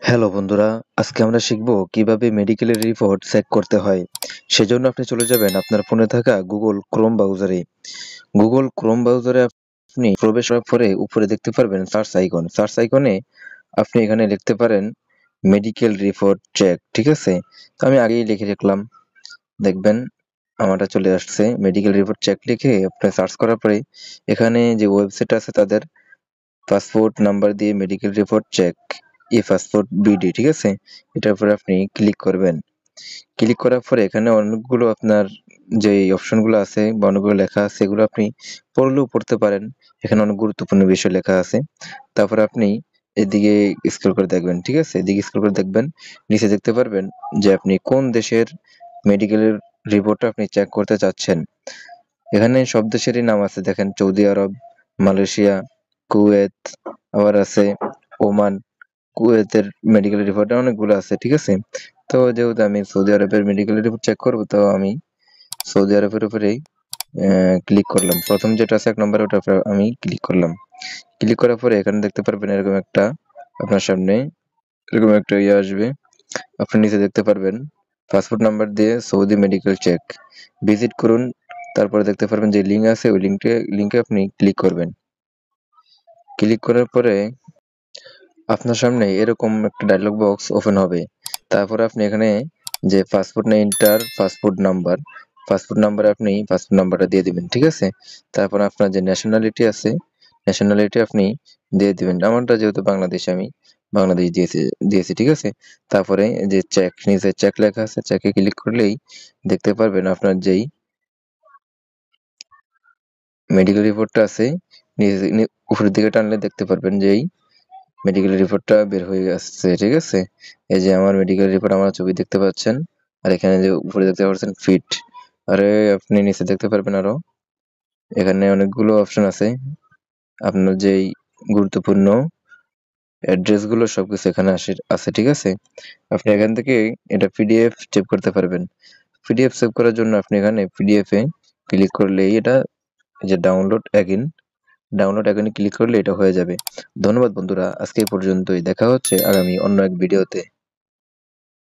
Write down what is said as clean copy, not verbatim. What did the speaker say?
Hello বন্ধুরা, আজকে আমরা শিখব কিভাবে মেডিকেলের রিপোর্ট চেক করতে হয়। সেজন্য আপনি চলে যাবেন আপনার ফোনে থাকা গুগল ক্রোম ব্রাউজারে। গুগল ক্রোম ব্রাউজারে আপনি প্রবেশ করার পরে উপরে দেখতে পারবেন সার্চ আইকন। সার্চ আইকনে আপনি এখানে লিখতে পারেন মেডিকেল রিপোর্ট চেক, ঠিক আছে? তো আমি আগেই লিখে রাখলাম, দেখবেন আমারটা চলে আসছে। মেডিকেল রিপোর্ট চেক লিখে আপনি সার্চ করার পরে এখানে যে ওয়েবসাইট আছে তাদের পাসপোর্ট নাম্বার দিয়ে মেডিকেল রিপোর্ট চেক, ই পাসপোর্ট বিডি, ঠিক আছে? এটার উপরে আপনি ক্লিক করবেন। ক্লিক করার পরে এখানে অনেকগুলো আপনার যে অপশনগুলো আছে বা অনেকগুলো লেখা আছে এগুলো আপনি পড়লেও পড়তে পারেন। এখানে অনেক গুরুত্বপূর্ণ বিষয় লেখা আছে। তারপরে আপনি এদিকে স্ক্রল করে দেখবেন, ঠিক আছে? এদিকে স্ক্রল করে দেখবেন, নিচে দেখতে পারবেন যে আপনি কোন দেশের মেডিকেলের রিপোর্টটা আপনি চেক করতে চাচ্ছেন। এখানে সব দেশেরই নাম আছে, দেখেন সৌদি আরব, মালয়েশিয়া, কুয়েত, আবার আছে ওমান। কুয়েতের মেডিকেল রিপোর্ট অনেকগুলো আছে, ঠিক আছে? তো যেহেতু আমি সৌদি আরবের মেডিকেল রিপোর্ট চেক করবো, তো আমি সৌদি আরবের উপরেই ক্লিক করলাম। প্রথম যেটা আছে ১ নম্বরে ওটার উপরে আমি ক্লিক করলাম। ক্লিক করার পরে এখানে দেখতে পারবেন এরকম একটা আপনার সামনে এরকম একটা ইয়ে আসবে। আপনি নিচে দেখতে পারবেন পাসপোর্ট নাম্বার দিয়ে সৌদি মেডিকেল চেক ভিজিট করুন। তারপরে দেখতে পারবেন যে লিঙ্ক আছে ওই লিঙ্কে আপনি ক্লিক করবেন। ক্লিক করার পরে আপনার সামনে এরকম একটা ডায়লগ বক্স ওপেন হবে। তারপরে আপনি এখানে যে পাসপোর্ট না এন্টার পাসপোর্ট নাম্বারে আপনি পাসপোর্ট নাম্বারটা দিয়ে দিবেন, ঠিক আছে? তারপর আপনার যে ন্যাশনালিটি আছে, ন্যাশনালিটি আপনি দিয়ে দিবেন। আমারটা যেহেতু বাংলাদেশী, আমি বাংলাদেশ দিয়েছি, ঠিক আছে? তারপরে যে চেক, নিচে চেক লেখা আছে, চেকে ক্লিক করলেই দেখতে পারবেন আপনার যেই মেডিকেল রিপোর্টটা আছে, উপরের দিকে টানলে দেখতে পারবেন যে এই মেডিকেল রিপোর্টটা বের হয়ে আসছে, ঠিক আছে? এই যে আমার মেডিকেল রিপোর্ট, আমার ছবি দেখতে পাচ্ছেন। আর এখানে যে উপরে দেখতে পাচ্ছেন ফিট। আরে আপনি নিচে দেখতে পারবেন আরো এখানে অনেকগুলো অপশন আছে। আপনার যেই গুরুত্বপূর্ণ অ্যাড্রেস গুলো সবকিছু এখানে আছে, ঠিক আছে? আপনি এখান থেকে এটা পিডিএফ সেভ করতে পারবেন। পিডিএফ সেভ করার জন্য আপনি এখানে পিডিএফ এ ক্লিক করলেই এটা, এই যে ডাউনলোড এখানে ক্লিক করলে এটা হয়ে যাবে। ধন্যবাদ বন্ধুরা, আজকে এই পর্যন্তই। দেখা হচ্ছে আগামী অন্য এক ভিডিওতে।